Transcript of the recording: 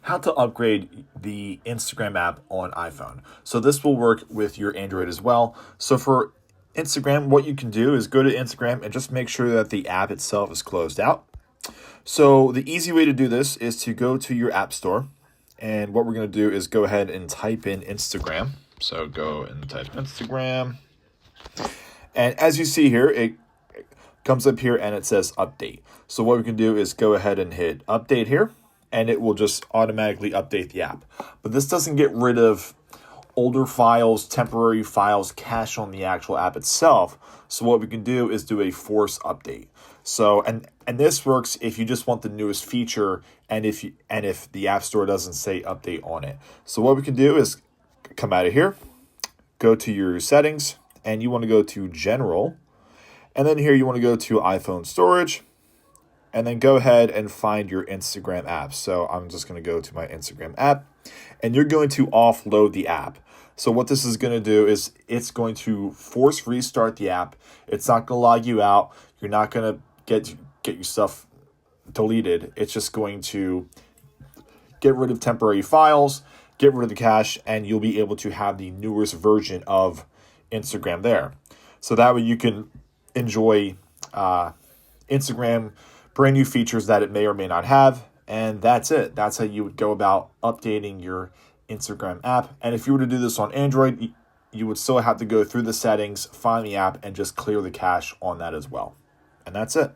how to upgrade the Instagram app on iPhone. So this will work with your Android as well. So for Instagram, what you can do is go to Instagram and just make sure that the app itself is closed out. So the easy way to do this is to go to your app store. And what we're going to do is go ahead and type in Instagram. So go and type Instagram. And as you see here, it comes up here and it says update. So what we can do is go ahead and hit update here, and it will just automatically update the app. But this doesn't get rid of older files, temporary files, cache on the actual app itself. So what we can do is do a force update. So and this works if you just want the newest feature and if the App Store doesn't say update on it. So what we can do is come out of here, go to your settings, and you want to go to general. And then here you want to go to iPhone storage, and then go ahead and find your Instagram app. So I'm just going to go to my Instagram app, and you're going to offload the app. So what this is going to do is it's going to force restart the app. It's not going to log you out. You're not going to get your stuff deleted. It's just going to get rid of temporary files, get rid of the cache, and you'll be able to have the newest version of Instagram there. So that way you can enjoy Instagram, brand new features that it may or may not have. And that's it. That's how you would go about updating your Instagram app. And if you were to do this on Android, you would still have to go through the settings, find the app, and just clear the cache on that as well. And that's it.